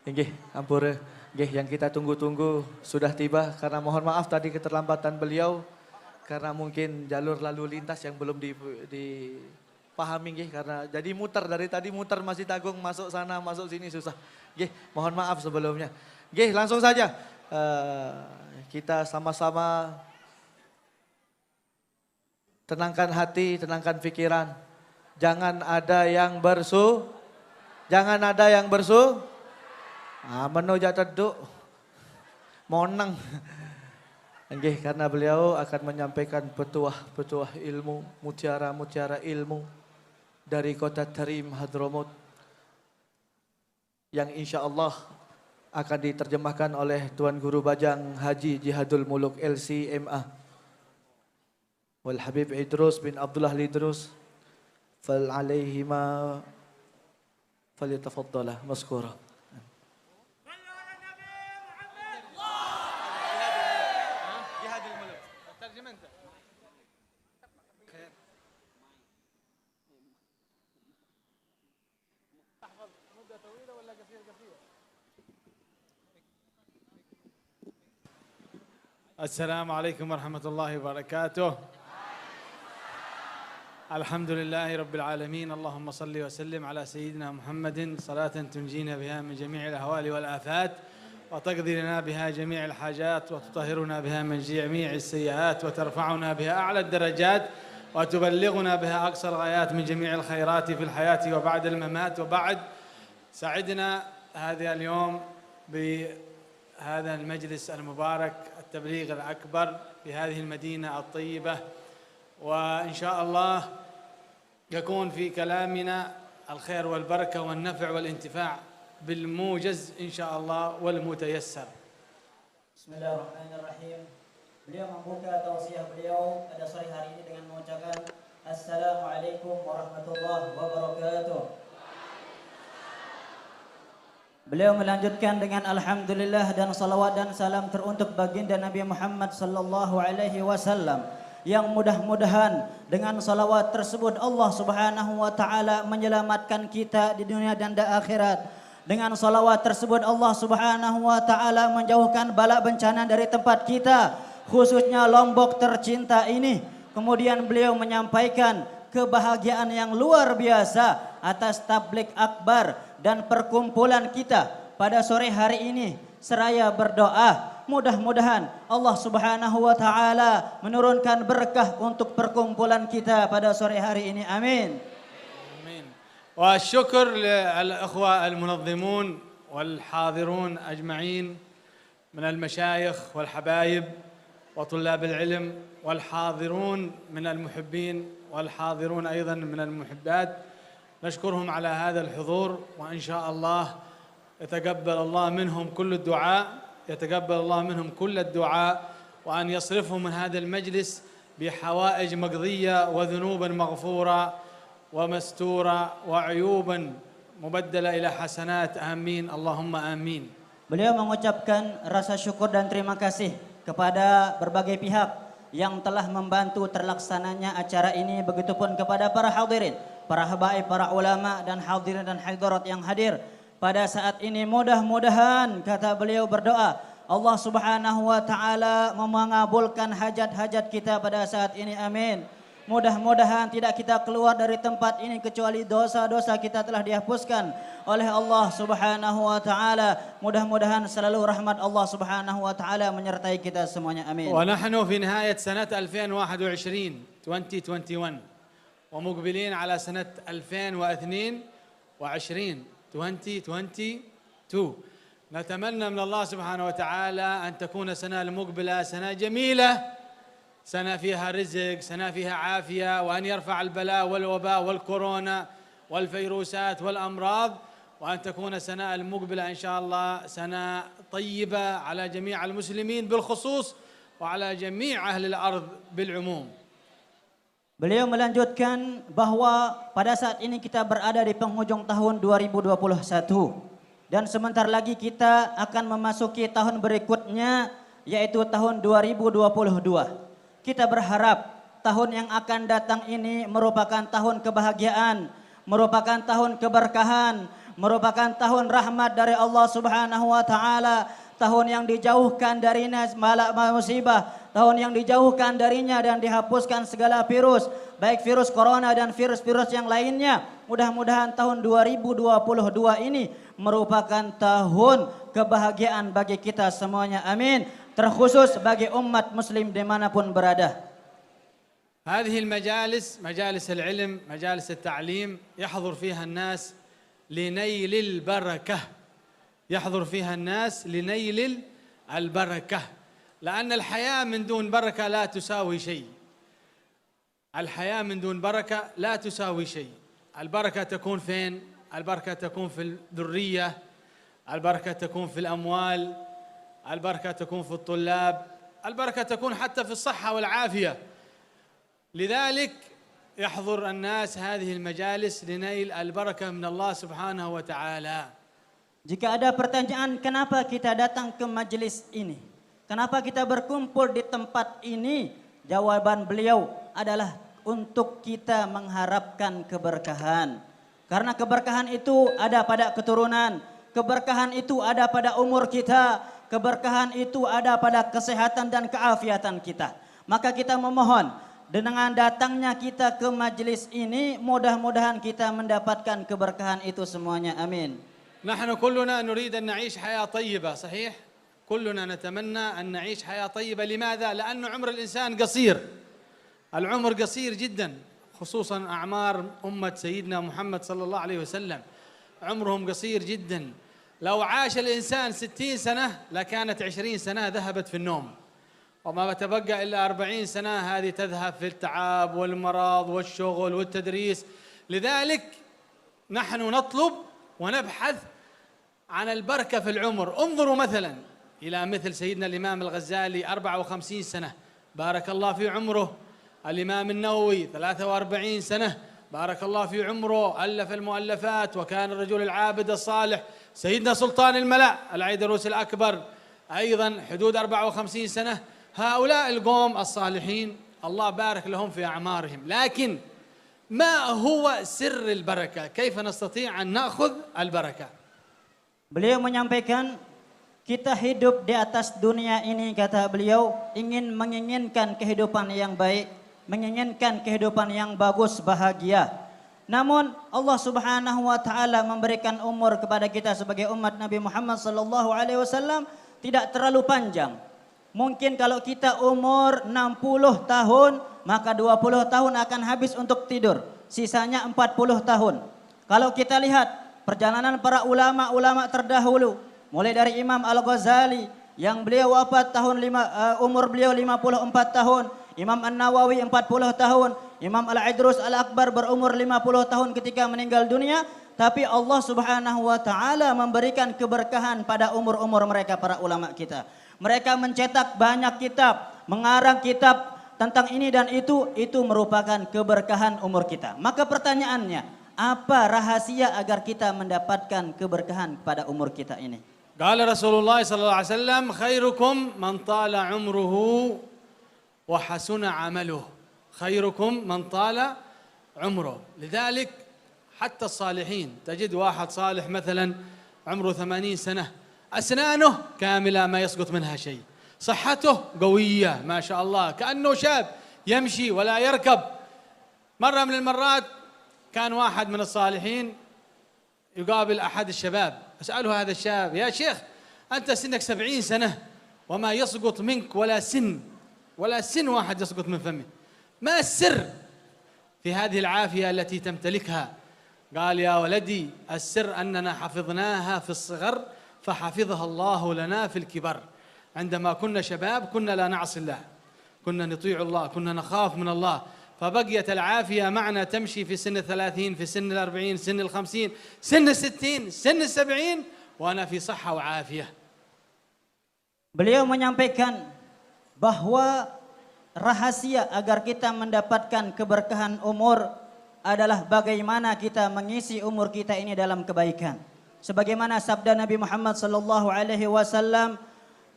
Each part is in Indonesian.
Nggih, ampura. Nggih, yang kita tunggu-tunggu sudah tiba karena mohon maaf tadi keterlambatan beliau karena mungkin jalur lalu lintas yang belum dipahami nggih karena jadi muter dari tadi muter masih Tagung masuk sana masuk sini susah. Nggih, mohon maaf sebelumnya. Nggih, langsung saja kita sama-sama tenangkan hati, tenangkan pikiran. Jangan ada yang jangan ada yang menujak teduk, monang. Nggih, karena beliau akan menyampaikan petuah-petuah ilmu, mutiara-mutiara ilmu dari kota Tarim Hadramut yang insya Allah akan diterjemahkan oleh Tuan Guru Bajang Haji Jihadul Muluk LCMA wal Habib Idrus bin Abdullah Lidrus fal alaihima falyatafaddala maskura. السلام عليكم ورحمة الله وبركاته. الحمد لله رب العالمين، اللهم صل وسلم على سيدنا محمد صلاة تنجينا بها من جميع الأهوال والآفات وتقضي لنا بها جميع الحاجات وتطهرنا بها من جميع السيئات وترفعنا بها أعلى الدرجات وتبلغنا بها أقصى الغايات من جميع الخيرات في الحياة وبعد الممات. وبعد، سعدنا هذا اليوم بهذا المجلس المبارك التبليغ الأكبر في هذه المدينة الطيبة، وإن شاء الله يكون في كلامنا الخير والبركة والنفع والانتفاع بالموجز إن شاء الله والمتيسر. بسم الله الرحمن الرحيم. Beliau membuka tausiah beliau pada sore hari ini dengan mengucapkan Assalamualaikum warahmatullahi wabarakatuh. Beliau melanjutkan dengan Alhamdulillah dan salawat dan salam teruntuk baginda Nabi Muhammad sallallahu alaihi wasallam, yang mudah-mudahan dengan salawat tersebut Allah Subhanahu wa taala menyelamatkan kita di dunia dan di akhirat. Dengan salawat tersebut Allah Subhanahu wa taala menjauhkan bala bencana dari tempat kita, khususnya Lombok tercinta ini. Kemudian beliau menyampaikan kebahagiaan yang luar biasa atas tablik akbar dan perkumpulan kita pada sore hari ini. Seraya berdoa, mudah-mudahan Allah Subhanahu wa taala menurunkan berkah untuk perkumpulan kita pada sore hari ini. Amin. آمين. والشكر للأخوة المنظمون والحاضرون أجمعين من المشايخ والحبايب وطلاب العلم والحاضرون من المحبين والحاضرون أيضا من المحبات. نشكرهم على هذا الحضور، وإن شاء الله يتقبل الله منهم كل الدعاء، يتقبل الله منهم كل الدعاء، وأن يصرفهم من هذا المجلس بحوائج مقضية وذنوبا مغفورة ومستورة وعيوبا مبدلة إلى حسنات. آمين اللهم آمين. Beliau mengucapkan rasa syukur dan terima kasih kepada berbagai pihak yang telah membantu terlaksananya acara ini, begitupun kepada para hadirin, para habaib, para ulama dan hadirin dan hadirat yang hadir pada saat ini. Mudah-mudahan, kata beliau berdoa, Allah Subhanahu wa taala mengabulkan hajat-hajat kita pada saat ini. Amin. Mudah-mudahan tidak kita keluar dari tempat ini kecuali dosa-dosa kita telah dihapuskan oleh Allah Subhanahu wa taala. Mudah-mudahan selalu rahmat Allah Subhanahu wa taala menyertai kita semuanya. Amin. ونحن في نهاية سنة 2021 ومقبلين على سنة 2022 نتمنى من الله سبحانه وتعالى أن تكون السنة المقبلة سنة جميلة، سنة فيها رزق، سنة فيها عافية، وأن يرفع البلاء والوباء والكورونا والفيروسات والأمراض، وأن تكون السنة المقبلة إن شاء الله سنة طيبة على جميع المسلمين بالخصوص وعلى جميع أهل الأرض بالعموم. Beliau melanjutkan bahwa pada saat ini kita berada di penghujung tahun 2021 dan sebentar lagi kita akan memasuki tahun berikutnya, yaitu tahun 2022. Kita berharap tahun yang akan datang ini merupakan tahun kebahagiaan, merupakan tahun keberkahan, merupakan tahun rahmat dari Allah Subhanahu wa taala, tahun yang dijauhkan darinya malak musibah, tahun yang dijauhkan darinya dan dihapuskan segala virus, baik virus corona dan virus-virus yang lainnya. Mudah-mudahan tahun 2022 ini merupakan tahun kebahagiaan bagi kita semuanya. Amin. Terkhusus bagi umat muslim dimanapun berada. هذه المجالس مجالس العلم مجالس التعليم يحضر فيها الناس لنيل البركة، يحضر فيها الناس لنيل البركة، لأن الحياة من دون بركة لا تساوي شيء. الحياة من دون بركة لا تساوي شيء. البركة تكون فين؟ البركة تكون في الذرية، البركة تكون في الأموال، البركة تكون في الطلاب، البركة تكون حتى في الصحة والعافية. لذلك يحضر الناس هذه المجالس لنيل البركة من الله سبحانه وتعالى. Jika ada pertanyaan kenapa kita datang ke majelis ini, kenapa kita berkumpul di tempat ini, jawaban beliau adalah untuk kita mengharapkan keberkahan. Karena keberkahan itu ada pada keturunan, keberkahan itu ada pada umur kita, keberkahan itu ada pada kesehatan dan keafiatan kita. Maka kita memohon dengan datangnya kita ke majelis ini, mudah-mudahan kita mendapatkan keberkahan itu semuanya. Amin. نحن كلنا نريد أن نعيش حياة طيبة، صحيح؟ كلنا نتمنى أن نعيش حياة طيبة. لماذا؟ لأن عمر الإنسان قصير، العمر قصير جدا، خصوصا أعمار أمة سيدنا محمد صلى الله عليه وسلم عمرهم قصير جدا. لو عاش الإنسان 60 سنة لكانت 20 سنة ذهبت في النوم، وما تبقى إلا 40 سنة هذه تذهب في التعب والمرض والشغل والتدريس. لذلك نحن نطلب ونبحث عن البركة في العمر. انظروا مثلا إلى مثل سيدنا الإمام الغزالي 54 سنة بارك الله في عمره، الإمام النووي 43 سنة بارك الله في عمره، ألف المؤلفات وكان الرجل العابد الصالح. سيدنا سلطان الملأ العيدروس الأكبر أيضا حدود 54 سنة. هؤلاء القوم الصالحين الله بارك لهم في أعمارهم، لكن ما هو سر البركة؟ كيف نستطيع أن نأخذ البركة؟ Beliau menyampaikan kita hidup di atas dunia ini, kata beliau, menginginkan kehidupan yang baik, menginginkan kehidupan yang bagus, bahagia. Namun Allah Subhanahu wa taala memberikan umur kepada kita sebagai umat Nabi Muhammad sallallahu alaihi wasallam tidak terlalu panjang. Mungkin kalau kita umur 60 tahun, maka 20 tahun akan habis untuk tidur. Sisanya 40 tahun. Kalau kita lihat perjalanan para ulama-ulama terdahulu, mulai dari Imam Al-Ghazali yang beliau wafat umur beliau 54 tahun, Imam An-Nawawi 40 tahun, Imam Al-Idrus Al-Akbar berumur 50 tahun ketika meninggal dunia, tapi Allah Subhanahu wa taala memberikan keberkahan pada umur-umur mereka para ulama kita. Mereka mencetak banyak kitab, mengarang kitab tentang ini dan itu merupakan keberkahan umur kita. Maka pertanyaannya, apa rahasia agar kita mendapatkan keberkahan pada umur kita ini? قال رسول الله صلى الله عليه وسلم خيركم من طال عمره وحسن عمله، خيركم من طال عمره. لذلك حتى الصالحين تجد واحد صالح مثلا عمره 80 سنة أسنانه كاملة ما يسقط منها شيء، صحته قوية ما شاء الله كأنه شاب يمشي ولا يركب. مرة من المرات كان واحد من الصالحين يقابل أحد الشباب، أسأله هذا الشاب: يا شيخ أنت سنك 70 سنة وما يسقط منك ولا سن واحد يسقط من فمه، ما السر في هذه العافية التي تمتلكها؟ قال: يا ولدي السر أننا حفظناها في الصغر فحفظها الله لنا في الكبر. عندما كنا شباب كنا لا نعصي الله، كنا نطيع الله، كنا نخاف من الله، فبقيت العافية معنا تمشي في سن 30، في سن 40، سن 50، سن 60، سن 70 وأنا في صحة وعافية. Beliau menyampaikan bahwa rahasia agar kita mendapatkan keberkahan umur adalah bagaimana kita mengisi umur kita ini dalam kebaikan. Sebagaimana sabda Nabi Muhammad sallallahu alaihi wasallam,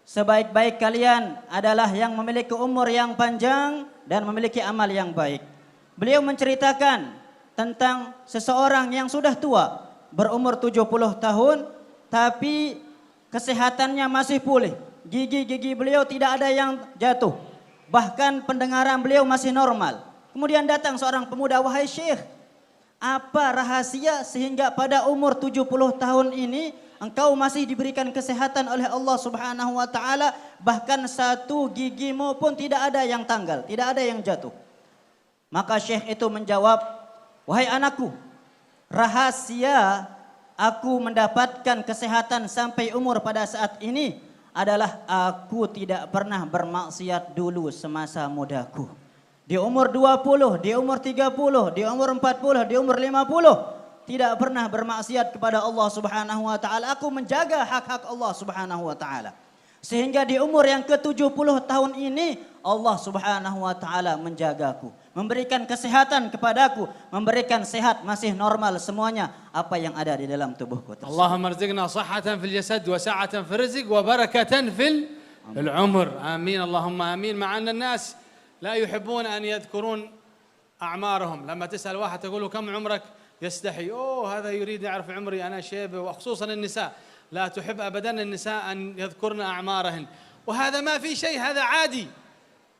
sebaik-baik kalian adalah yang memiliki umur yang panjang dan memiliki amal yang baik. Beliau menceritakan tentang seseorang yang sudah tua, berumur 70 tahun tapi kesehatannya masih pulih. Gigi-gigi beliau tidak ada yang jatuh. Bahkan pendengaran beliau masih normal. Kemudian datang seorang pemuda, wahai Syekh, apa rahasia sehingga pada umur 70 tahun ini engkau masih diberikan kesehatan oleh Allah Subhanahu wa taala, bahkan satu gigimu pun tidak ada yang tanggal, tidak ada yang jatuh. Maka Syekh itu menjawab, wahai anakku, rahasia aku mendapatkan kesehatan sampai umur pada saat ini adalah aku tidak pernah bermaksiat dulu semasa mudaku. Di umur 20, di umur 30, di umur 40, di umur 50 tidak pernah bermaksiat kepada Allah Subhanahu wa taala. Aku menjaga hak-hak Allah Subhanahu wa taala. Sehingga di umur yang ke-70 tahun ini Allah Subhanahu wa taala menjagaku, memberikan kesehatan kepadaku, memberikan sehat, masih normal semuanya apa yang ada di dalam tubuhku tersebut. Allahumma arzuqna sihhatan fil jasad wa sa'atan fil rizq wa barakatan fil umr. Amin Allahumma amin. Ma'anna an-nas لا يحبون أن يذكرون أعمارهم. لما تسأل واحد تقول له كم عمرك يستحي، هذا يريد يعرف عمري أنا شيبة. وخصوصا النساء لا تحب أبدا النساء أن يذكرن أعمارهن، وهذا ما في شيء، هذا عادي،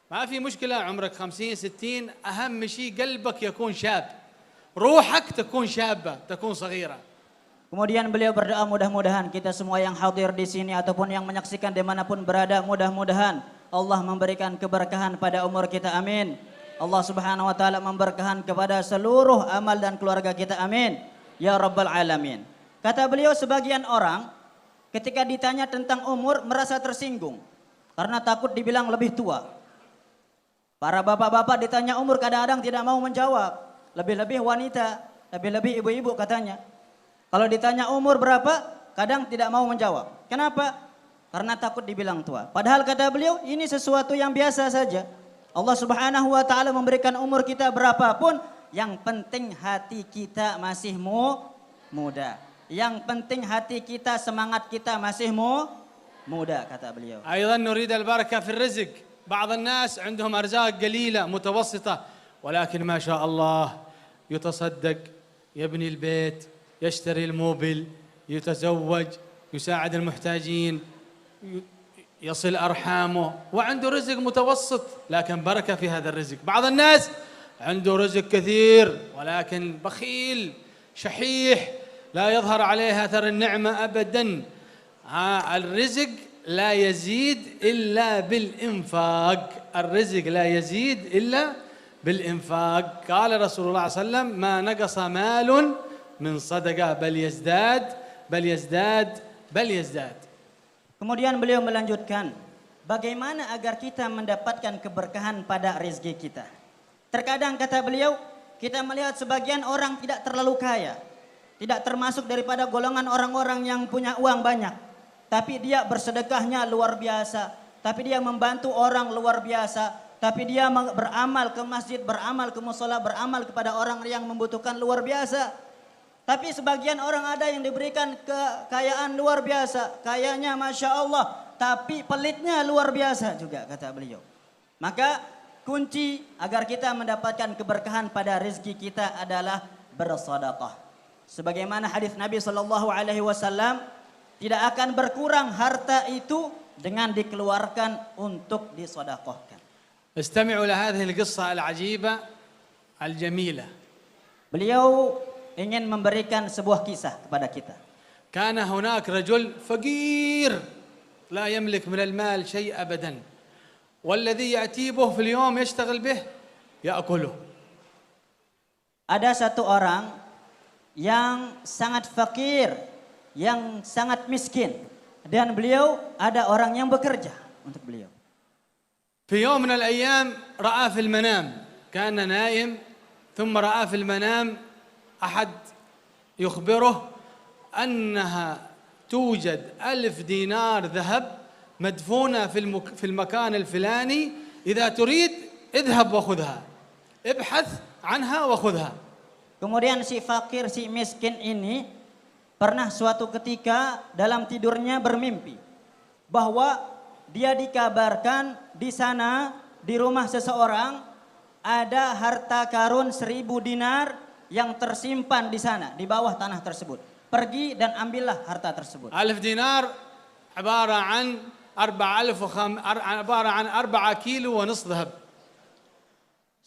ما في مشكلة. عمرك 50 60 أهم شيء قلبك يكون شاب، روحك تكون شابة تكون صغيرة. Kemudian beliau berdoa, mudah-mudahan kita semua yang hadir di sini ataupun yang menyaksikan dimanapun berada, mudah-mudahan Allah memberikan keberkahan pada umur kita, amin. Allah Subhanahu wa taala memberkahan kepada seluruh amal dan keluarga kita, amin. Ya Rabbal Alamin. Kata beliau, sebagian orang ketika ditanya tentang umur merasa tersinggung karena takut dibilang lebih tua. Para bapak-bapak ditanya umur kadang-kadang tidak mau menjawab. Lebih-lebih wanita, lebih-lebih ibu-ibu katanya. Kalau ditanya umur berapa, kadang tidak mau menjawab. Kenapa? Karena takut dibilang tua. Padahal kata beliau, ini sesuatu yang biasa saja. Allah Subhanahu wa taala memberikan umur kita berapapun, yang penting hati kita masih muda. Yang penting hati kita, semangat kita masih muda, kata beliau. أيضا نريد البركة في الرزق. بعض الناس عندهم أرزاق قليلة متوسطة، ولكن ما شاء الله يتصدق، يبني البيت، يشتري الموبل، يتزوج، يساعد المحتاجين، يصل أرحامه، وعنده رزق متوسط لكن بركة في هذا الرزق. بعض الناس عنده رزق كثير ولكن بخيل شحيح، لا يظهر عليه أثر النعمة أبدا. الرزق لا يزيد إلا بالإنفاق، الرزق لا يزيد إلا بالإنفاق. قال رسول الله صلى الله عليه وسلم ما نقص مال من صدقة بل يزداد بل يزداد بل يزداد. Kemudian beliau melanjutkan, bagaimana agar kita mendapatkan keberkahan pada rezeki kita. Terkadang kata beliau, kita melihat sebagian orang tidak terlalu kaya, tidak termasuk daripada golongan orang-orang yang punya uang banyak, tapi dia bersedekahnya luar biasa, tapi dia membantu orang luar biasa, tapi dia beramal ke masjid, beramal ke mushola, beramal kepada orang yang membutuhkan luar biasa. Tapi sebagian orang ada yang diberikan kekayaan luar biasa, kayanya Masya Allah, tapi pelitnya luar biasa juga, kata beliau. Maka kunci agar kita mendapatkan keberkahan pada rezeki kita adalah bersedekah. Sebagaimana hadis Nabi SAW, tidak akan berkurang harta itu dengan dikeluarkan untuk disedekahkan. استمعوا لهذه القصة العجيبة الجميلة. Beliau ingin memberikan sebuah kisah kepada kita. كان هناك رجل فقير لا يملك من المال شيء أبدا، والذي يأتي به في اليوم يشتغل به يأكله. Ada satu orang yang sangat fakir, yang sangat miskin, dan beliau ada orang yang bekerja untuk beliau. في يوم من الأيام رأى في المنام، كان نائم ثم رأى في المنام أحد يخبره أنها توجد 1000 دينار ذهب مدفونة في المكان الفلاني، إذا تريد اذهب وخذها، ابحث عنها وخذها. Kemudian si fakir, si miskin ini pernah suatu ketika dalam tidurnya bermimpi bahwa dia dikabarkan di sana di rumah seseorang ada harta karun 1000 dinar yang tersimpan di sana, di bawah tanah tersebut. pergi dan ambillah harta tersebut. 1000 دينار عبارة عن 4 كيلو ونصف ذهب.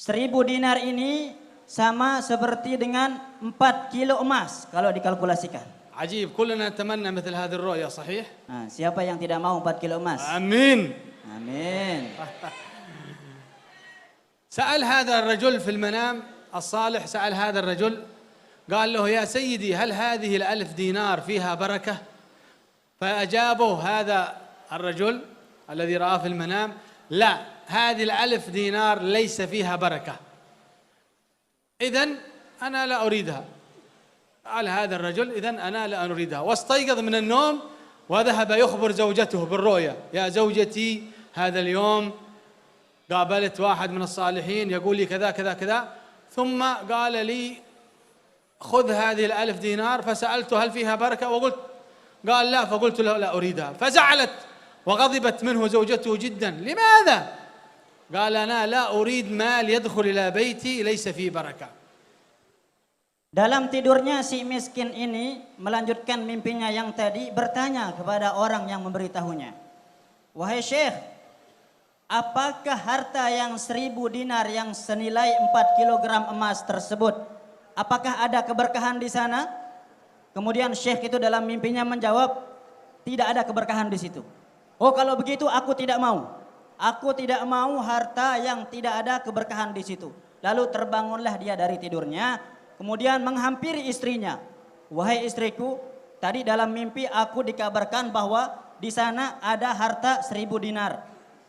1000 dinar ini sama seperti dengan 4 kilo emas kalau dikalkulasikan. عجيب، كلنا نتمنى مثل هذه الرؤية، صحيح؟ Nah, siapa yang tidak mau 4 kilo emas? آمين. Amin. سأل هذا الرجل في المنام الصالح، سأل هذا الرجل قال له: يا سيدي هل هذه 1000 دينار فيها بركة؟ فأجابه هذا الرجل الذي رآه في المنام: لا، هذه 1000 دينار ليس فيها بركة، إذن أنا لا أريدها. قال هذا الرجل: إذن أنا لا أريدها. واستيقظ من النوم وذهب يخبر زوجته بالرؤيا: يا زوجتي هذا اليوم قابلت واحد من الصالحين يقول لي كذا كذا كذا، ثم قال لي خذ هذه 1000 دينار. فسألته هل فيها بركة؟ قال لا، فقلت له لا أريدها. فزعلت وغضبت منه زوجته جدا. لماذا؟ قال أنا لا أريد مال يدخل إلى بيتي ليس فيه بركة. Dalam tidurnya si miskin ini melanjutkan mimpinya yang tadi, bertanya kepada orang yang memberitahunya. Wahai Syekh, apakah harta yang 1000 dinar yang senilai 4 kilogram emas tersebut, apakah ada keberkahan di sana? Kemudian Syekh itu dalam mimpinya menjawab, tidak ada keberkahan di situ. Oh, kalau begitu aku tidak mau. Aku tidak mau harta yang tidak ada keberkahan di situ. Lalu terbangunlah dia dari tidurnya. Kemudian menghampiri istrinya. Wahai istriku, tadi dalam mimpi aku dikabarkan bahwa di sana ada harta 1000 dinar.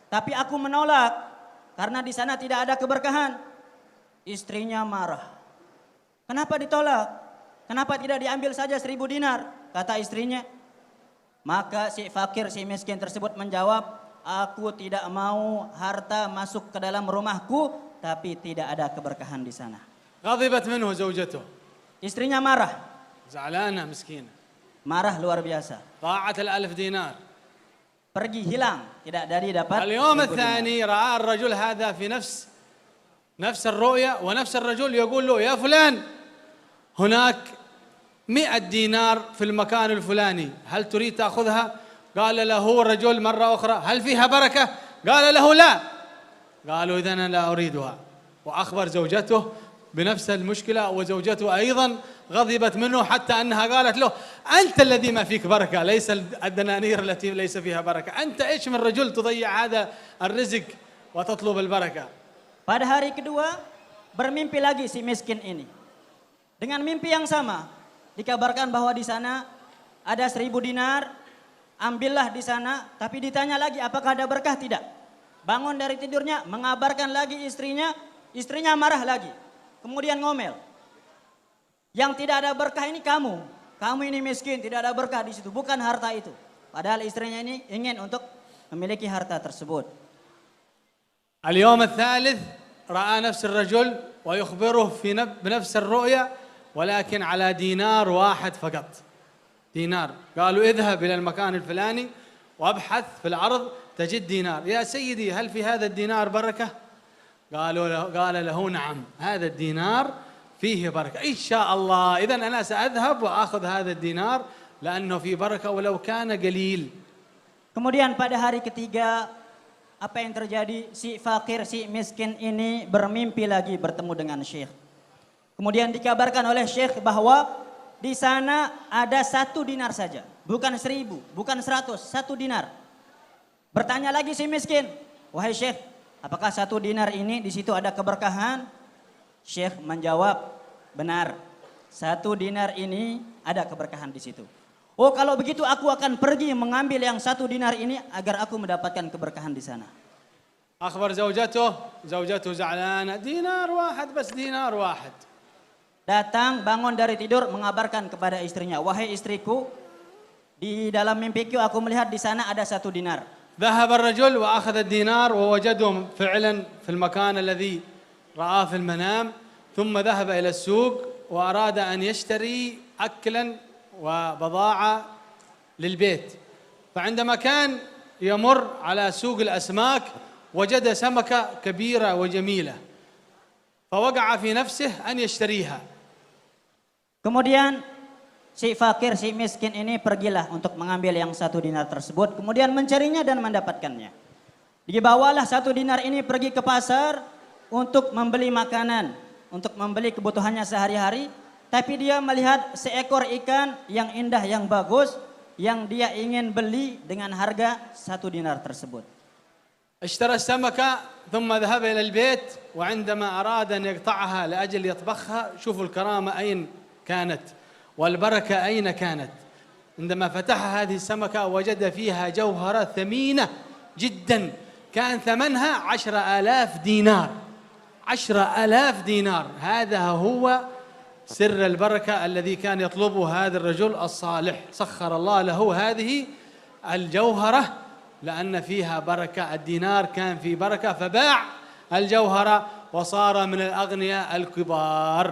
Tapi aku menolak karena di sana tidak ada keberkahan. Istrinya marah. Kenapa ditolak? Kenapa tidak diambil saja 1000 dinar? Kata istrinya. Maka si fakir, si miskin tersebut menjawab, aku tidak mau harta masuk ke dalam rumahku, tapi tidak ada keberkahan di sana. غضبت منه زوجته. Istrinya marah. زعلانة مسكينة. Marah luar biasa. ضاعت 1000 دينار. Pergi hilang, tidak dari dapat. اليوم الثاني رأى الرجل هذا في نفس الرؤيا، ونفس الرجل يقول له: يا فلان هناك 100 دينار في المكان الفلاني، هل تريد تأخذها؟ قال له الرجل مرة أخرى: هل فيها بركة؟ قال له لا. قالوا: إذن أنا لا أريدها. وأخبر زوجته بنفس المشكلة، وزوجته أيضا غضبت منه حتى أنها قالت له: أنت الذي ما فيك بركة، ليس الدنانير التي ليس فيها بركة، أنت إيش من رجل تضيع هذا الرزق وتطلب البركة. Pada hari kedua bermimpi lagi si miskin ini. Dengan mimpi yang sama, dikabarkan bahwa di sana ada 1000 dinar, ambillah di sana, tapi ditanya lagi apakah ada berkah, tidak. Bangun dari tidurnya, mengabarkan lagi istrinya marah lagi. Kemudian ngomel. Yang tidak ada berkah ini kamu ini miskin, tidak ada berkah di situ, bukan harta itu. Padahal istrinya ini ingin untuk memiliki harta tersebut. اليوم الثالث رأى نفس الرجل ويخبره بنفس الرؤيا، ولكن على دينار واحد فقط. دينار. قالوا: اذهب إلى المكان الفلاني وابحث في الأرض تجد دينار. يا سيدي هل في هذا الدينار بركة؟ قال له: نعم، هذا الدينار فيه بركة إن شاء الله. إذن أنا سأذهب وأخذ هذا الدينار لأنه فيه بركة ولو كان قليل. Kemudian pada hari ketiga, apa yang terjadi? Si fakir, si miskin ini bermimpi lagi bertemu dengan Syekh. Kemudian dikabarkan oleh Syekh bahwa di sana ada 1 dinar saja, bukan 1000, bukan 100, 1 dinar. Bertanya lagi si miskin, wahai Syekh, apakah 1 dinar ini di situ ada keberkahan? Syekh menjawab, benar, 1 dinar ini ada keberkahan di situ. Oh, kalau begitu aku akan pergi mengambil yang 1 dinar ini agar aku mendapatkan keberkahan di sana. أخبر زوجته زعلانة: دينار واحد بس، دينار واحد. Datang, bangun dari tidur, mengabarkan kepada istrinya, wahai istriku, di dalam mimpiku aku melihat di sana ada 1 dinar. ذهب الرجل وأخذ الدينار ووجدهم فعلا في المكان الذي رآه في المنام، ثم ذهب إلى السوق وأراد أن يشتري أكلا وبضاعة للبيت. فعندما كان يمر على سوق الأسماك وجد سمكة كبيرة وجميلة، فوقع في نفسه أن يشتريها. Kemudian si fakir, si miskin ini pergilah untuk mengambil yang 1 dinar tersebut, kemudian mencarinya dan mendapatkannya. Dibawalah 1 dinar ini pergi ke pasar untuk membeli makanan, untuk membeli kebutuhannya sehari-hari, tapi dia melihat seekor ikan yang indah, yang bagus, yang dia ingin beli dengan harga 1 dinar tersebut. اشترى السمكة ثم ذهب إلى البيت، وعندما أراد أن يقطعها لأجل يطبخها، شوفوا الكرامة أين كانت والبركة أين كانت. عندما فتح هذه السمكة وجد فيها جوهرة ثمينة جدا، كان ثمنها 10,000 دينار. 10,000 دينار، هذا هو سر البركة الذي كان يطلبه هذا الرجل الصالح. سخر الله له هذه الجوهرة لأن فيها بركة، الدينار كان في بركة، فباع الجوهرة وصار من الأغنياء الكبار.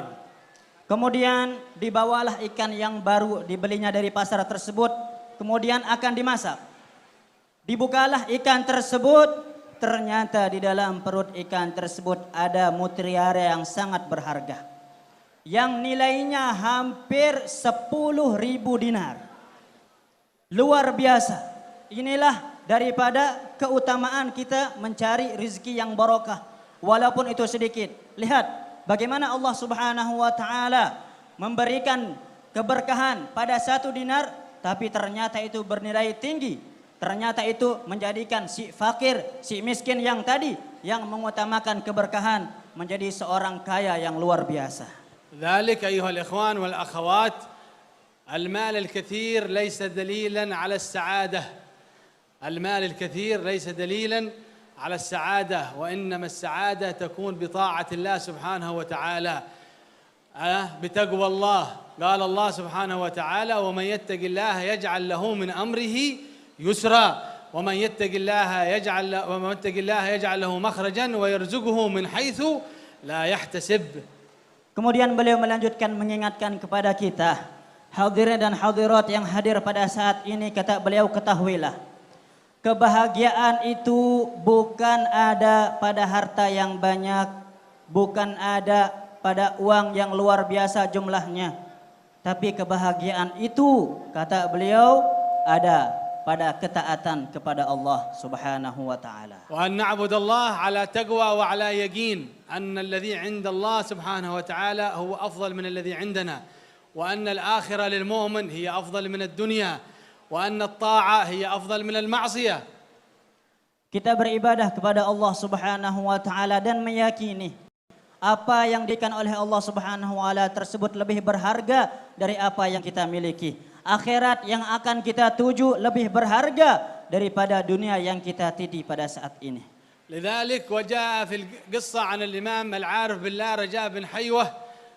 Kemudian dibawalah ikan yang baru dibelinya dari pasar tersebut, kemudian akan dimasak. Dibukalah ikan tersebut, ternyata di dalam perut ikan tersebut ada mutiara yang sangat berharga, yang nilainya hampir 10.000 dinar. Luar biasa. Inilah daripada keutamaan kita mencari rezeki yang barokah, walaupun itu sedikit. Lihat bagaimana Allah Subhanahu wa taala memberikan keberkahan pada 1 dinar, tapi ternyata itu bernilai tinggi. Ternyata itu menjadikan si fakir, si miskin yang tadi yang mengutamakan keberkahan menjadi seorang kaya yang luar biasa. ذلك أيها الإخوان والأخوات، المال الكثير ليس دليلا على السعادة. المال الكثير ليس دليلا على السعادة، وإنما السعادة تكون بطاعة الله سبحانه وتعالى، بتقوى الله. قال الله سبحانه وتعالى: ومن يتق الله يجعل له من أمره يسرا، ومن يتق الله يجعل له مخرجا ويرزقه من حيث لا يحتسب. Kemudian beliau melanjutkan mengingatkan kepada kita, hadirin dan hadirat yang hadir pada saat ini, kata beliau, ketahuilah, kebahagiaan itu bukan ada pada harta yang banyak, bukan ada pada uang yang luar biasa jumlahnya. Tapi kebahagiaan itu, kata beliau, ada pada ketaatan kepada Allah Subhanahu wa taala. Wa an na'budallah ala taqwa wa ala yaqin anna alladhi 'inda Allah Subhanahu wa ta'ala huwa afdal min alladhi 'indana, wa anna al-akhirah lil mu'min hiya afdal min ad-dunya, wa anna at-ta'ah hiya afdal min al-ma'siyah. Kita beribadah kepada Allah Subhanahu wa taala dan meyakini apa yang diberikan oleh Allah Subhanahu wa taala tersebut lebih berharga dari apa yang kita miliki. Akhirat yang akan kita tuju lebih berharga daripada dunia yang kita titi pada saat ini. لذلك وجاء في القصة عن الإمام العارف بالله رجاء بن حيوة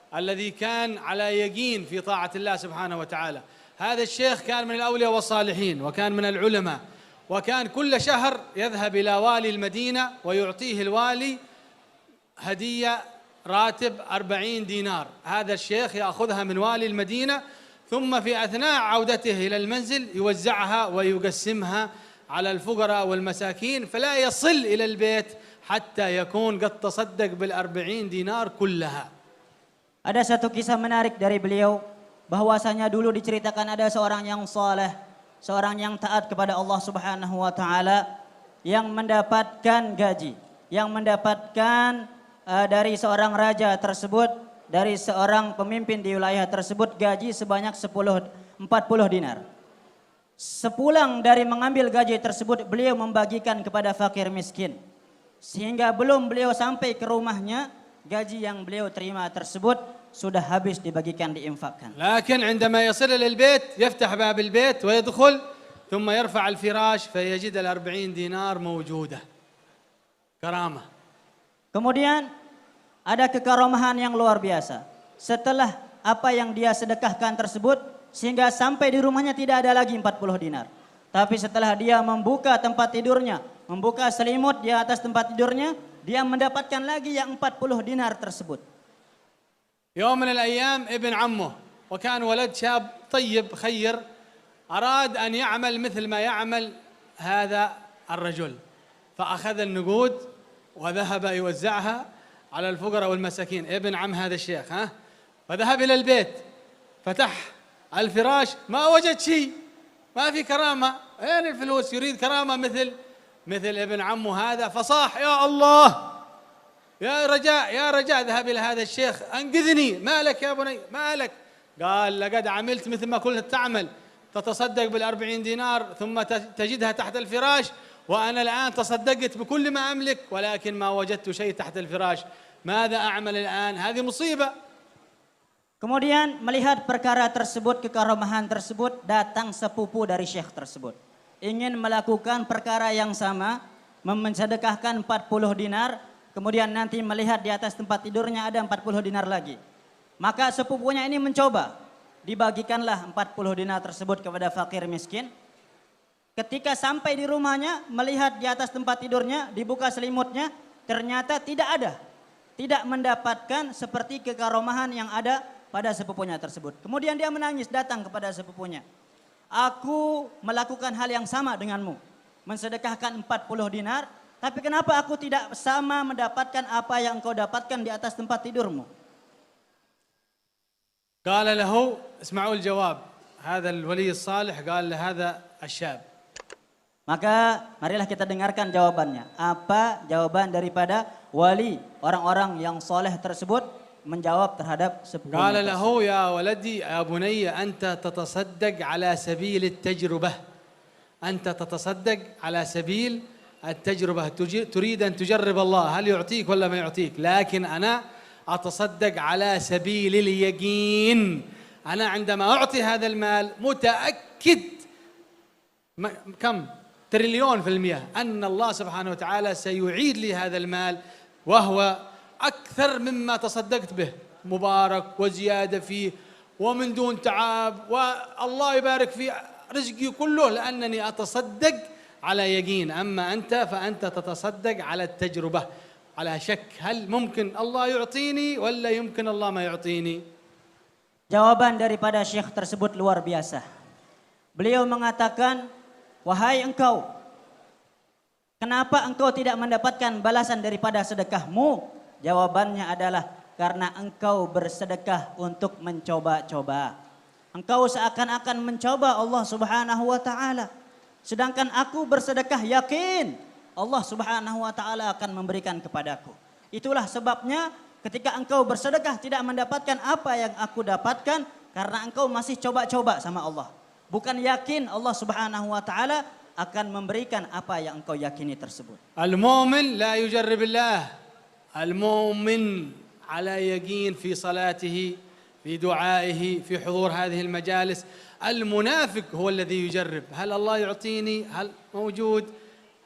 الذي كان على يقين في طاعة الله سبحانه وتعالى. هذا الشيخ كان من الأولياء والصالحين، وكان من العلماء، وكان كل شهر يذهب إلى والي المدينة ويعطيه الوالي هدية راتب 40 دينار. هذا الشيخ يأخذها من والي المدينة، ثم في أثناء عودته إلى المنزل يوزعها ويقسمها على الفقراء والمساكين، فلا يصل إلى البيت حتى يكون قد تصدق بال40 دينار كلها. Ada satu kisah menarik dari beliau, bahwasanya dulu diceritakan ada seorang yang saleh, seorang yang taat kepada Allah Subhanahu wa taala, yang mendapatkan gaji, yang mendapatkan dari seorang raja tersebut, dari seorang pemimpin di wilayah tersebut, gaji sebanyak 40 dinar. Sepulang dari mengambil gaji tersebut, beliau membagikan kepada fakir miskin. Sehingga belum beliau sampai ke rumahnya, gaji yang beliau terima tersebut sudah habis dibagikan, diinfakkan. لكن عندما يصل إلى البيت يفتح باب البيت ويدخل ثم يرفع الفراش فيجد ال40 دينار موجودة. كرامة. Kemudian ada kekaramahan yang luar biasa. Setelah apa yang dia sedekahkan tersebut, sehingga sampai di rumahnya tidak ada lagi 40 dinar. Tapi setelah dia membuka tempat tidurnya, membuka selimut di atas tempat tidurnya, dia mendapatkan lagi yang 40 dinar tersebut. يوم من الأيام ابن عمه، وكان ولد شاب طيب خير، أراد أن يعمل مثل ما يعمل هذا الرجل، فأخذ النقود وذهب يوزعها على الفقراء والمساكين. ابن عم هذا الشيخ فذهب إلى البيت، فتح الفراش ما وجد شيء، ما في كرامة. أين الفلوس؟ يريد كرامة مثل ابن عمه هذا، فصاح: يا الله، يا رجاء ذهب إلى هذا الشيخ أنقذني. ما لك يا بني، ما لك؟ قال: لقد عملت مثل ما كنت تعمل، تتصدق بال40 دينار ثم تجدها تحت الفراش، وأنا الآن تصدقت بكل ما أملك ولكن ما وجدت شيء تحت الفراش. ماذا أعمل الآن؟ هذه مصيبة. Kemudian melihat perkara tersebut, kekaromahan tersebut, datang sepupu dari syekh tersebut. Ingin melakukan perkara yang sama, mensedekahkan 40 dinar, kemudian nanti melihat di atas tempat tidurnya ada 40 dinar lagi. Maka sepupunya ini mencoba, dibagikanlah 40 dinar tersebut kepada fakir miskin. Ketika sampai di rumahnya, melihat di atas tempat tidurnya, dibuka selimutnya, ternyata tidak ada. Tidak mendapatkan seperti kekaromahan yang ada pada sepupunya tersebut. Kemudian dia menangis, datang kepada sepupunya. Aku melakukan hal yang sama denganmu, mensedekahkan 40 dinar, tapi kenapa aku tidak sama mendapatkan apa yang engkau dapatkan di atas tempat tidurmu? قال له: اسمعوا الجواب. هذا الولي الصالح قال لهذا الشاب. Maka marilah kita dengarkan jawabannya. Apa jawaban daripada wali orang-orang yang soleh tersebut menjawab terhadap sepupunya? قال له: يا ولدي يا بني أنت تتصدق على سبيل التجربة، أنت تتصدق على سبيل التجربة، تريد أن تجرب الله هل يعطيك ولا ما يعطيك، لكن أنا أتصدق على سبيل اليقين. أنا عندما أعطي هذا المال متأكد كم تريليون في المئة أن الله سبحانه وتعالى سيعيد لي هذا المال وهو أكثر مما تصدقت به، مبارك وزيادة فيه ومن دون تعب، والله يبارك في رزقي كله لأنني أتصدق على يقين. أما أنت فأنت تتصدق على التجربة، على شك هل ممكن الله يعطيني ولا يمكن الله ما يعطيني. Jawaban daripada syekh tersebut luar biasa. Beliau mengatakan, wahai engkau, kenapa engkau tidak mendapatkan balasan daripada sedekahmu? Jawabannya adalah karena engkau bersedekah untuk mencoba-coba. Engkau seakan-akan mencoba Allah Subhanahu wa taala. Sedangkan aku bersedekah yakin Allah Subhanahu wa taala akan memberikan kepadaku. Itulah sebabnya ketika engkau bersedekah tidak mendapatkan apa yang aku dapatkan karena engkau masih coba-coba sama Allah. Bukan yakin Allah Subhanahu wa taala akan memberikan apa yang engkau yakini tersebut. Al-mu'min la yujarrib Allah. Al-mu'min ala yaqin fi salatihi, fi du'aihi, fi hudur hadhihi al-majalis. Al-munafiq huwa alladhi yujarrib. Hal Allah yu'tini? Hal mawjud?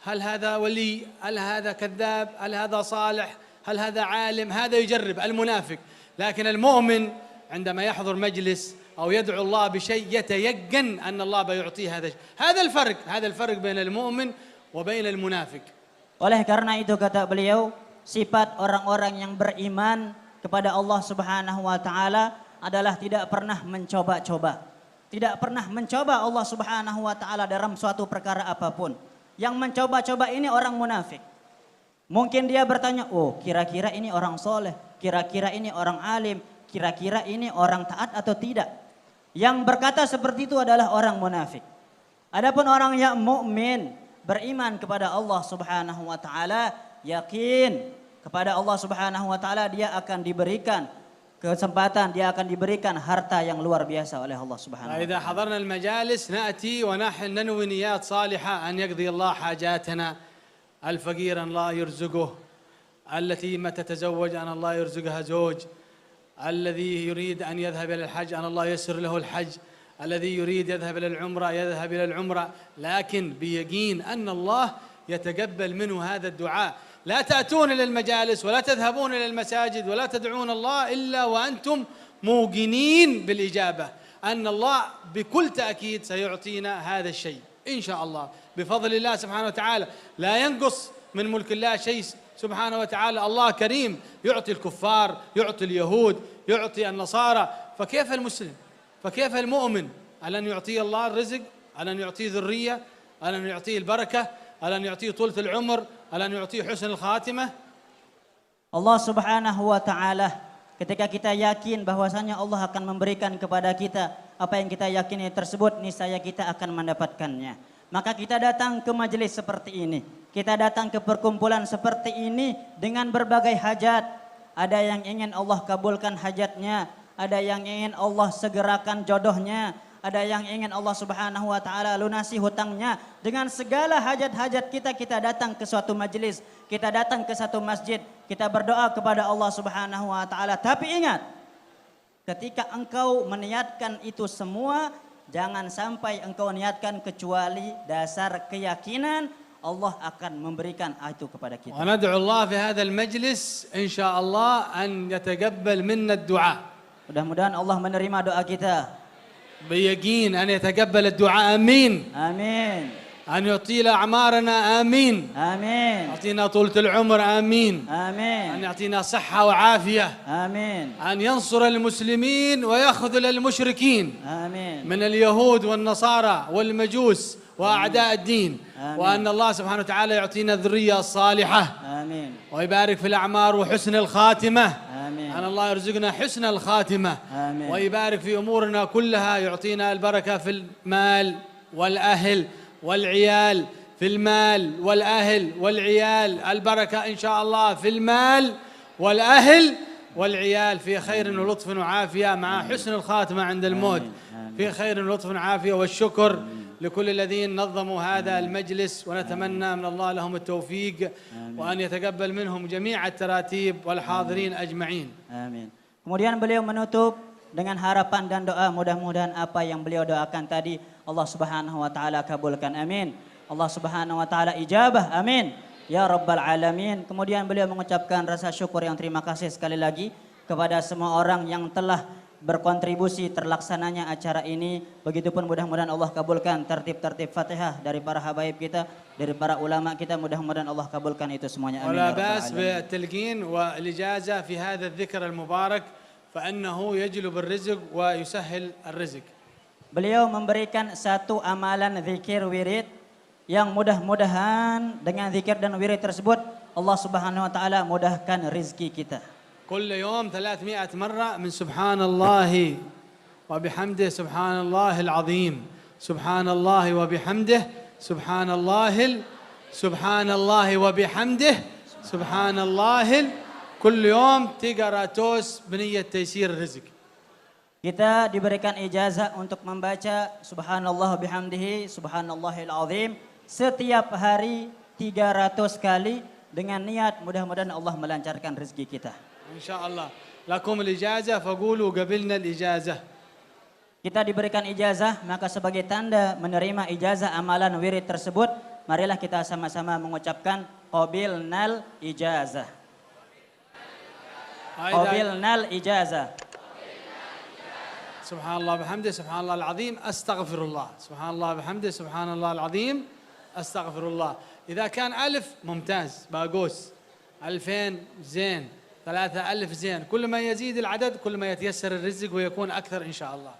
هل هذا ولي؟ هل هذا كذاب؟ هل هذا صالح؟ هل هذا عالم؟ هذا يجرب المنافق. لكن المؤمن عندما يحضر مجلس أو يدعو الله بشيء يتيقن أن الله بيعطيه هذا الشيء. هذا الفرق بين المؤمن وبين المنافق. Oleh karena itu kata beliau, sifat orang-orang yang beriman kepada Allah Subhanahu wa taala adalah tidak pernah mencoba-coba. Tidak pernah mencoba Allah Subhanahu wa taala dalam suatu perkara apapun. Yang mencoba-coba ini orang munafik. Mungkin dia bertanya, oh kira-kira ini orang soleh, kira-kira ini orang alim, kira-kira ini orang taat atau tidak. Yang berkata seperti itu adalah orang munafik. Adapun orang yang mukmin, beriman kepada Allah Subhanahu wa taala, yakin kepada Allah Subhanahu wa taala, dia akan diberikan kesempatan, dia akan diberikan harta yang luar biasa oleh Allah Subhanahu wa taala. إذا حضرنا المجالس نأتي ونحن ننوي نيات صالحة أن يقضي الله حاجاتنا. الفقير أن الله يرزقه، التي ما تتزوج أن الله يرزقها زوج، الذي يريد أن يذهب إلى الحج أن الله ييسر له الحج، الذي يريد يذهب إلى العمرة يذهب إلى العمرة، لكن بيقين أن الله يتقبل منه هذا الدعاء. لا تأتون إلى المجالس ولا تذهبون إلى المساجد ولا تدعون الله إلا وأنتم موقنين بالإجابة أن الله بكل تأكيد سيعطينا هذا الشيء إن شاء الله بفضل الله سبحانه وتعالى. لا ينقص من ملك الله شيء سبحانه وتعالى. الله كريم، يعطي الكفار، يعطي اليهود، يعطي النصارى، فكيف المسلم؟ فكيف المؤمن؟ ألن يعطيه الله الرزق؟ ألن يعطيه ذرية؟ ألن يعطيه البركة؟ ألن يعطيه طولة العمر؟ ألن يعطيه حسن الخاتمة؟ Allah Subhanahu wa taala ketika kita yakin bahwasanya Allah akan memberikan kepada kita apa yang kita yakini tersebut niscaya kita akan mendapatkannya. Maka kita datang ke majelis seperti ini, kita datang ke perkumpulan seperti ini dengan berbagai hajat. Ada yang ingin Allah kabulkan hajatnya, ada yang ingin Allah segerakan jodohnya, ada yang ingin Allah Subhanahu wa taala lunasi hutangnya. Dengan segala hajat-hajat kita, kita datang ke suatu majelis, kita datang ke satu masjid, kita berdoa kepada Allah Subhanahu wa taala. Tapi ingat, ketika engkau meniatkan itu semua, jangan sampai engkau niatkan kecuali dasar keyakinan Allah akan memberikan itu kepada kita. وندعو الله في هذا المجلس إن شاء الله أن يتقبل منا الدعاء. Mudah-mudahan Allah menerima doa kita. بيقين أن يتقبل الدعاء. آمين. Amin. أن يطيل أعمارنا. آمين. Amin. يعطينا طولة العمر. آمين. Amin. أن يعطينا صحة وعافية. Amin. أن ينصر المسلمين ويخذل المشركين Amin. من اليهود والنصارى والمجوس وأعداء الدين. آمين. وأن الله سبحانه وتعالى يعطينا الذرية الصالحة Amin. ويبارك في الأعمار وحسن الخاتمة. Amin. أن الله يرزقنا حسن الخاتمة. آمين. ويبارك في أمورنا كلها، يعطينا البركة في المال والأهل والعيال، في المال والأهل والعيال، البركة إن شاء الله في المال والأهل والعيال، في خير ولطف وعافية مع حسن الخاتمة عند الموت. في خير ولطف وعافية. والشكر لكل الذين نظموا هذا المجلس، ونتمنى من الله لهم التوفيق وأن يتقبل منهم جميع التراتيب والحاضرين أجمعين. Amin. Kemudian beliau menutup dengan harapan dan doa, mudah-mudahan apa yang beliau doakan tadi Allah Subhanahu wa taala kabulkan. Amin. Allah Subhanahu wa taala ijabah. Amin. Ya Rabbal Alamin. Kemudian beliau mengucapkan rasa syukur yang terima kasih sekali lagi kepada semua orang yang telah berkontribusi terlaksananya acara ini. Begitupun mudah-mudahan Allah kabulkan tertib-tertib Fatihah dari para habaib kita, dari para ulama kita. Mudah-mudahan Allah kabulkan itu semuanya. Amin. ولا بأس بالتلقين والإجازة في هذا الذكر المبارك فإنه يجلب الرزق ويسهل الرزق. Beliau memberikan satu amalan zikir wirid yang mudah-mudahan dengan zikir dan wirid tersebut Allah Subhanahu wa taala mudahkan rezeki kita. كل يوم 300 مرة من سبحان الله وبحمده سبحان الله العظيم سبحان الله وبحمده سبحان الله سبحان الله وبحمده سبحان الله كل يوم تقرأ توس بنية تيسير الرزق. Kita diberikan ijazah untuk membaca subhanallah bihamdihi subhanallahil azim setiap hari 300 kali dengan niat mudah-mudahan Allah melancarkan rezeki kita. إن شاء الله لكم الإجازة فقولوا قبلنا الإجازة. Kita diberikan ijazah, maka sebagai tanda menerima ijazah amalan wirid tersebut, marilah kita sama-sama mengucapkan qabilnal ijazah. Qabilnal ijazah. سبحان الله بحمده سبحان الله العظيم أستغفر الله. سبحان الله بحمده سبحان الله العظيم أستغفر الله. إذا كان 1000 ممتاز باقوس، 2000 زين، 3000 زين. كل ما يزيد العدد كل ما يتيسر الرزق ويكون أكثر إن شاء الله.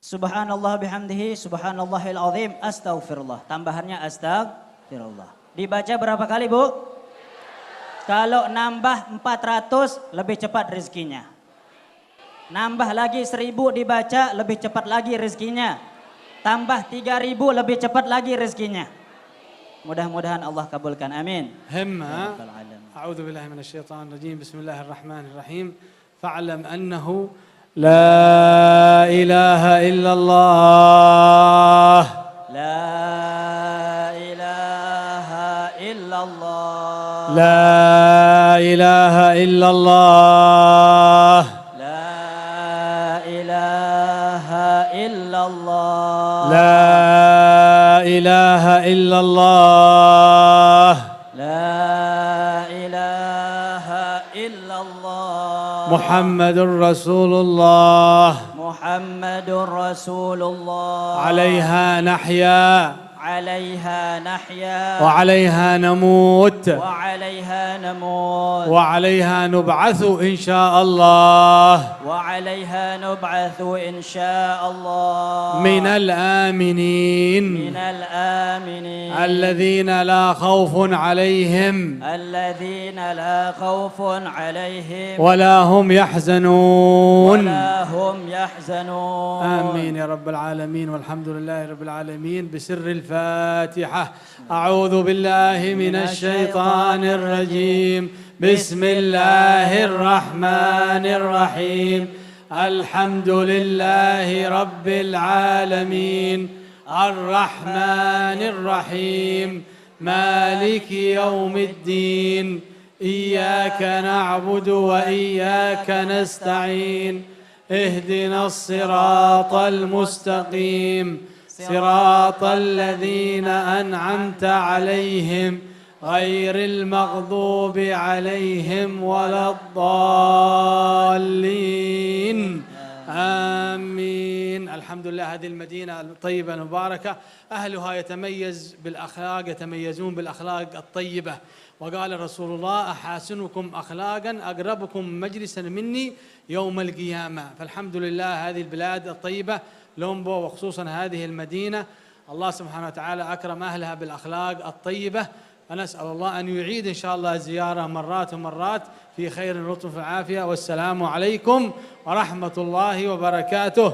Subhanallah bihamdihi subhanallahil azim astaghfirullah. Tambahannya astagfirullah. Dibaca berapa kali, Bu? Kalau nambah 400 lebih cepat rezekinya. Nambah lagi 1000 dibaca lebih cepat lagi rezekinya. Tambah 3000 lebih cepat lagi rezekinya. Mudah-mudahan Allah kabulkan. Amin. همة. أعوذ بالله من الشيطان الرجيم. بسم الله الرحمن الرحيم. فاعلم أنه لا إله إلا الله. لا إله إلا الله. لا إله إلا الله. لا إله إلا الله. لا إله إلا الله. لا إله إلا الله. محمد رسول الله. محمد رسول الله. عليها نحيا. عليها نحيا وعليها نموت وعليها نموت وعليها نبعث إن شاء الله وعليها نبعث إن شاء الله من الآمنين من الآمنين الذين لا خوف عليهم الذين لا خوف عليهم ولا هم يحزنون. ولا هم يحزنون. آمين يا رب العالمين، والحمد لله رب العالمين. بسر الفاتحة. أعوذ بالله من الشيطان الرجيم. بسم الله الرحمن الرحيم. الحمد لله رب العالمين الرحمن الرحيم مالك يوم الدين. إياك نعبد وإياك نستعين. اهدنا الصراط المستقيم صراط الذين أنعمت عليهم غير المغضوب عليهم ولا الضالين. آمين. الحمد لله. هذه المدينة الطيبة المباركة أهلها يتميزون بالأخلاق الطيبة. وقال رسول الله: أحاسنكم أخلاقا أقربكم مجلسا مني يوم القيامة. فالحمد لله هذه البلاد الطيبة لومبو، وخصوصا هذه المدينة، الله سبحانه وتعالى أكرم أهلها بالأخلاق الطيبة. فنسأل الله أن يعيد إن شاء الله الزيارة مرات ومرات في خير ولطف وعافية. والسلام عليكم ورحمة الله وبركاته.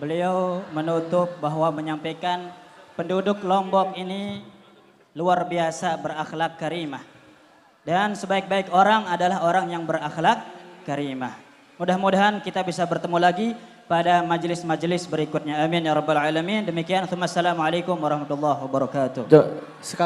Beliau menutup bahwa menyampaikan penduduk Lombok ini luar biasa berakhlak karimah. Dan sebaik-baik orang adalah orang yang berakhlak karimah. Mudah-mudahan kita bisa bertemu lagi pada majelis-majelis berikutnya. Amin ya rabbal alamin. Demikian. Assalamualaikum warahmatullahi wabarakatuh.